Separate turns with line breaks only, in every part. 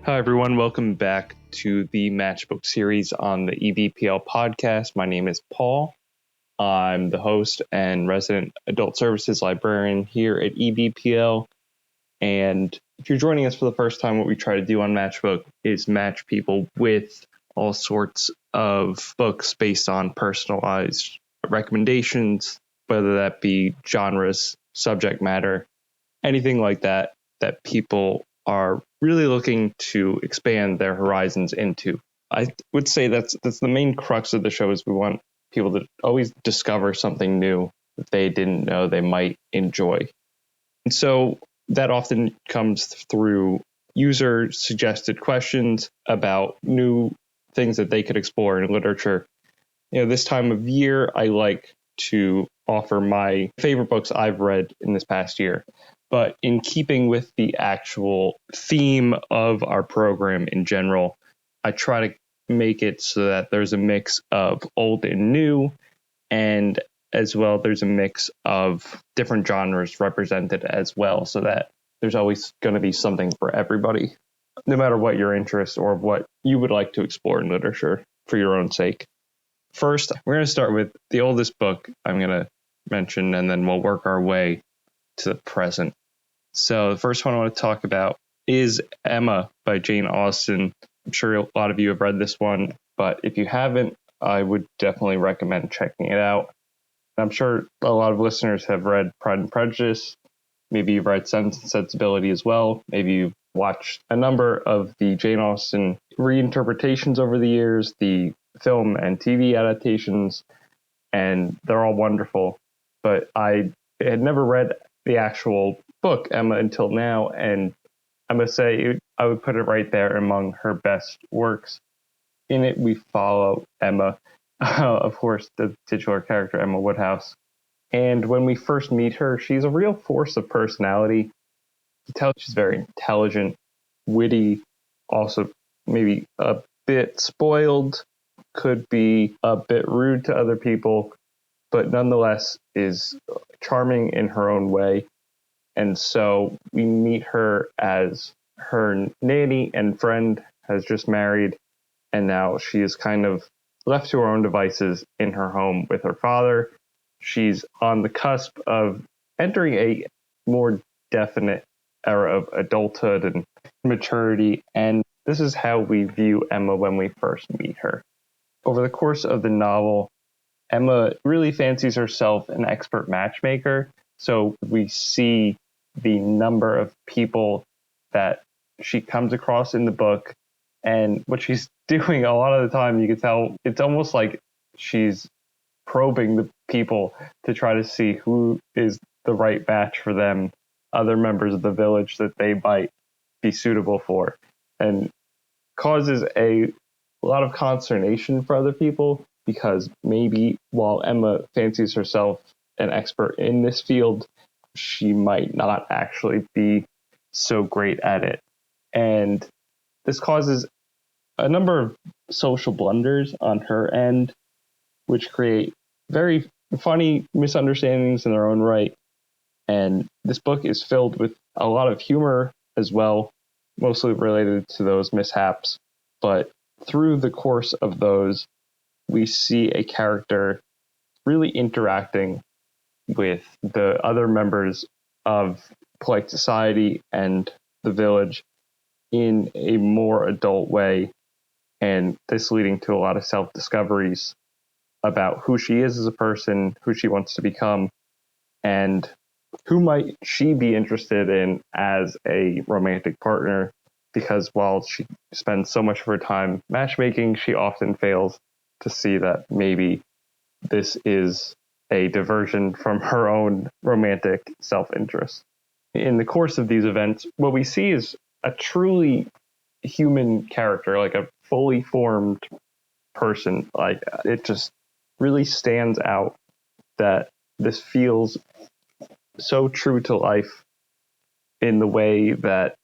Hi, everyone. Welcome back to the Match+Book series on the EBPL podcast. My name is Paul. I'm the host and resident adult services librarian here at EBPL. And if you're joining us for the first time, what we try to do on Match+Book is match people with all sorts of books based on personalized recommendations, whether that be genres, subject matter, anything like that people are really looking to expand their horizons into. I would say that's the main crux of the show, is we want people to always discover something new that they didn't know they might enjoy. And so that often comes through user suggested questions about new things that they could explore in literature. This time of year, I like to offer my favorite books I've read in this past year. But in keeping with the actual theme of our program in general, I try to make it so that there's a mix of old and new, and as well there's a mix of different genres represented as well, so that there's always going to be something for everybody, no matter what your interest or what you would like to explore in literature for your own sake. First, we're going to start with the oldest book I'm going to mention, and then we'll work our way to the present. So the first one I want to talk about is Emma by Jane Austen. I'm sure a lot of you have read this one, but if you haven't, I would definitely recommend checking it out. I'm sure a lot of listeners have read Pride and Prejudice. Maybe you've read Sense and Sensibility as well. Maybe you've watched a number of the Jane Austen reinterpretations over the years, the film and TV adaptations, and they're all wonderful. But I had never read the actual book, Emma, until now, and I must say I would put it right there among her best works. In it, we follow Emma, of course, the titular character, Emma Woodhouse. And when we first meet her, she's a real force of personality. You tell she's very intelligent, witty, also maybe a bit spoiled, could be a bit rude to other people, but nonetheless is charming in her own way. And so we meet her as her nanny and friend has just married, and now she is kind of left to her own devices in her home with her father. She's on the cusp of entering a more definite era of adulthood and maturity, and this is how we view Emma when we first meet her. Over the course of the novel, Emma really fancies herself an expert matchmaker, so we see the number of people that she comes across in the book, and what she's doing a lot of the time, you can tell it's almost like she's probing the people to try to see who is the right match for them, other members of the village that they might be suitable for, and causes a lot of consternation for other people, because maybe while Emma fancies herself an expert in this field, she might not actually be so great at it. And this causes a number of social blunders on her end, which create very funny misunderstandings in their own right. And this book is filled with a lot of humor as well, mostly related to those mishaps. But through the course of those, we see a character really interacting with the other members of polite society and the village in a more adult way, and this leading to a lot of self-discoveries about who she is as a person, who she wants to become, and who might she be interested in as a romantic partner, because while she spends so much of her time matchmaking, she often fails to see that maybe this is a diversion from her own romantic self-interest. In the course of these events, what we see is a truly human character, like a fully formed person. Like, it just really stands out that this feels so true to life in the way that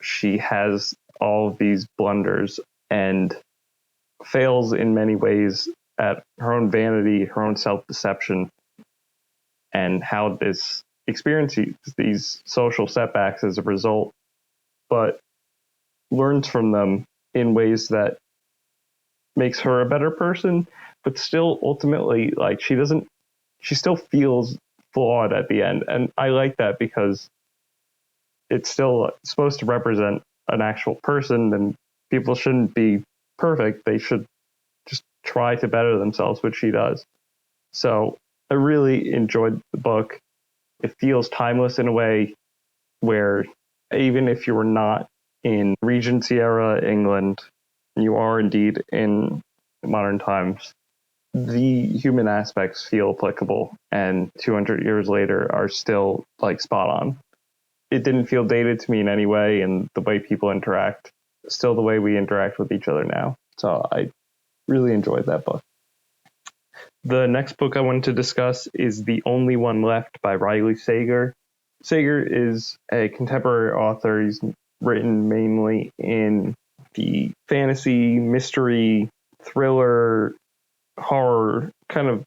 she has all of these blunders and fails in many ways at her own vanity, her own self-deception, and how this experiences these social setbacks as a result, but learns from them in ways that makes her a better person, but still ultimately, like, she still feels flawed at the end. And I like that because it's still supposed to represent an actual person, and people shouldn't be perfect. They should just try to better themselves, which she does. So I really enjoyed the book. It feels timeless in a way where even if you were not in Regency era England, you are indeed in modern times, the human aspects feel applicable, and 200 years later are still like spot on. It didn't feel dated to me in any way, and the way people interact, still the way we interact with each other now. So I really enjoyed that book. The next book I wanted to discuss is The Only One Left by Riley Sager. Sager is a contemporary author. He's written mainly in the fantasy, mystery, thriller, horror, kind of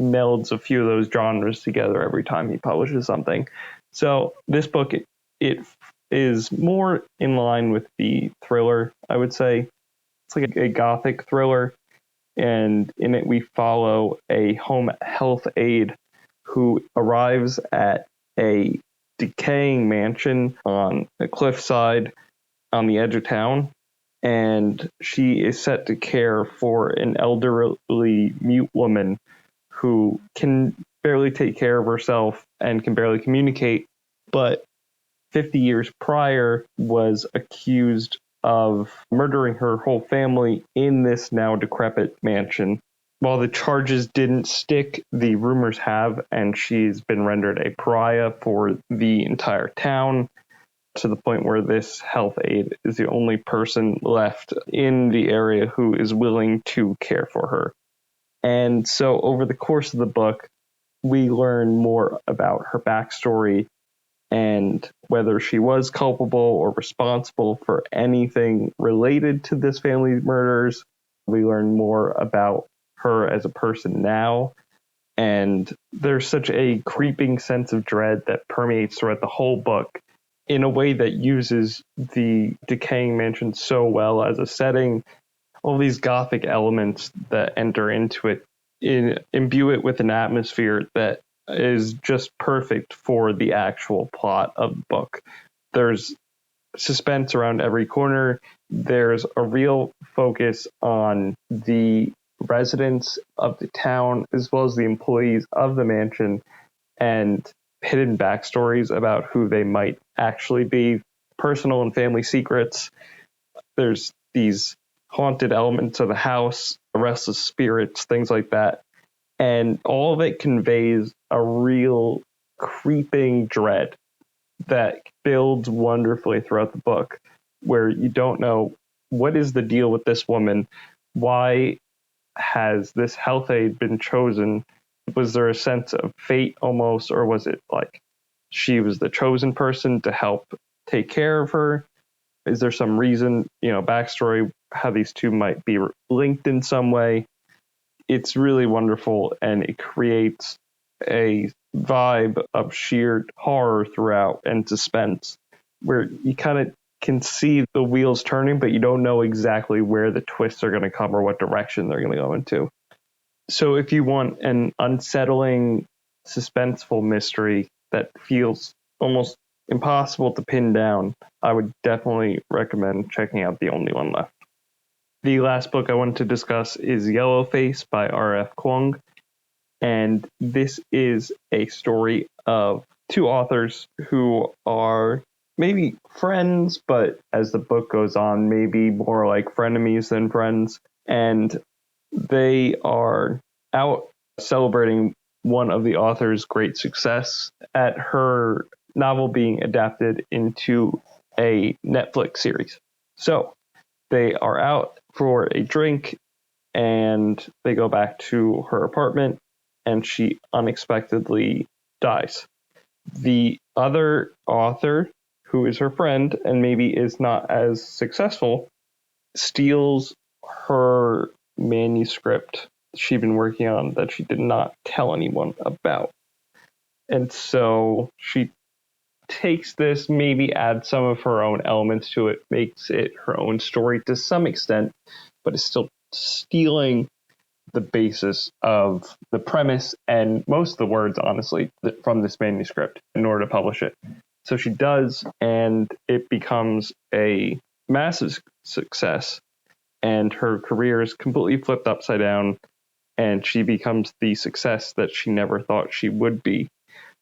melds a few of those genres together every time he publishes something. So this book, it is more in line with the thriller, I would say. It's like a gothic thriller, and in it we follow a home health aide who arrives at a decaying mansion on a cliffside on the edge of town, and she is set to care for an elderly mute woman who can barely take care of herself and can barely communicate, but 50 years prior was accused of murdering her whole family in this now decrepit mansion. While the charges didn't stick, the rumors have, and she's been rendered a pariah for the entire town, to the point where this health aide is the only person left in the area who is willing to care for her. And so over the course of the book, we learn more about her backstory and whether she was culpable or responsible for anything related to this family's murders. We learn more about her as a person now. And there's such a creeping sense of dread that permeates throughout the whole book in a way that uses the decaying mansion so well as a setting. All these gothic elements that enter into it, imbue it with an atmosphere that is just perfect for the actual plot of the book. There's suspense around every corner. There's a real focus on the residents of the town as well as the employees of the mansion, and hidden backstories about who they might actually be, personal and family secrets. There's these haunted elements of the house, restless spirits, things like that. And all of it conveys a real creeping dread that builds wonderfully throughout the book, where you don't know what is the deal with this woman. Why has this health aide been chosen? Was there a sense of fate almost, or was it like she was the chosen person to help take care of her? Is there some reason, backstory, how these two might be linked in some way? It's really wonderful, and it creates a vibe of sheer horror throughout and suspense, where you kind of can see the wheels turning, but you don't know exactly where the twists are going to come or what direction they're going to go into. So if you want an unsettling, suspenseful mystery that feels almost impossible to pin down, I would definitely recommend checking out The Only One Left. The last book I wanted to discuss is Yellowface by R.F. Kuang, and this is a story of two authors who are maybe friends, but as the book goes on, maybe more like frenemies than friends, and they are out celebrating one of the author's great success at her novel being adapted into a Netflix series. So they are out for a drink, and they go back to her apartment, and she unexpectedly dies. The other author, who is her friend and maybe is not as successful, steals her manuscript she'd been working on that she did not tell anyone about. And so she takes this, maybe adds some of her own elements to it, makes it her own story to some extent, but is still stealing the basis of the premise and most of the words, honestly, from this manuscript in order to publish it. So she does, and it becomes a massive success, and her career is completely flipped upside down, and she becomes the success that she never thought she would be.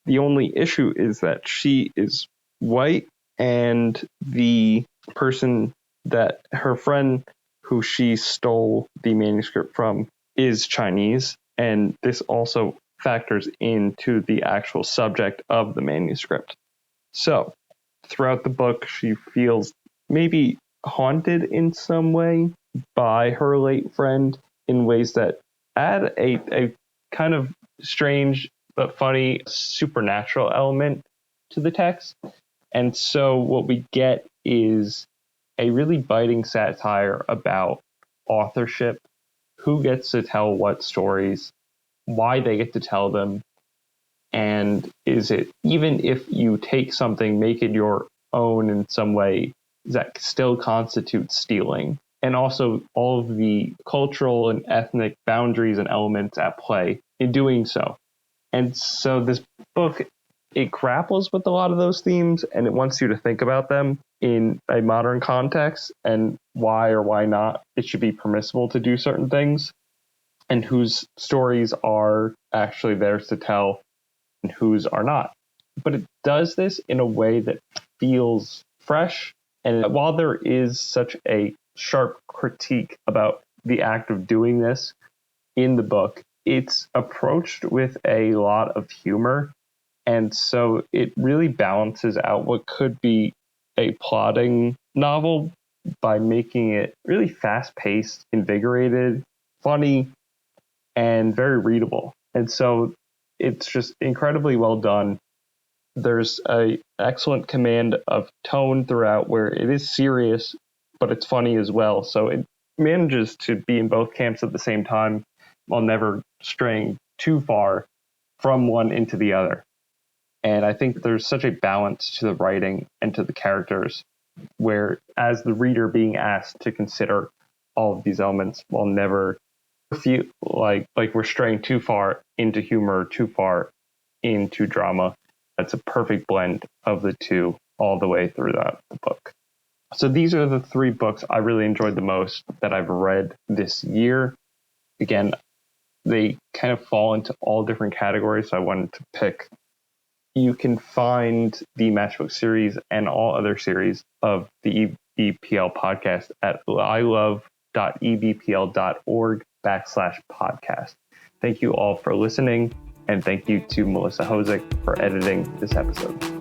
The only issue is that she is white, and the person that her friend who she stole the manuscript from is Chinese, and this also factors into the actual subject of the manuscript. So, throughout the book, she feels maybe haunted in some way by her late friend in ways that add a kind of strange but funny supernatural element to the text. And so what we get is a really biting satire about authorship, who gets to tell what stories, why they get to tell them, and is it, even if you take something, make it your own in some way, that still constitutes stealing? And also all of the cultural and ethnic boundaries and elements at play in doing so. And so this book, it grapples with a lot of those themes, and it wants you to think about them in a modern context and why or why not it should be permissible to do certain things, and whose stories are actually theirs to tell and whose are not. But it does this in a way that feels fresh. And while there is such a sharp critique about the act of doing this in the book, it's approached with a lot of humor. And so it really balances out what could be a plotting novel by making it really fast-paced, invigorated, funny, and very readable. And so it's just incredibly well done. There's a excellent command of tone throughout where it is serious, but it's funny as well. So it manages to be in both camps at the same time while never straying too far from one into the other. And I think there's such a balance to the writing and to the characters, where as the reader being asked to consider all of these elements while never feel like we're straying too far into humor, too far into drama. That's a perfect blend of the two all the way throughout the book. So these are the three books I really enjoyed the most that I've read this year. Again, they kind of fall into all different categories, so I wanted to pick. You can find the Match+Book series and all other series of the EBPL podcast at ilove.ebpl.org/podcast. Thank you all for listening, and thank you to Melissa Hosick for editing this episode.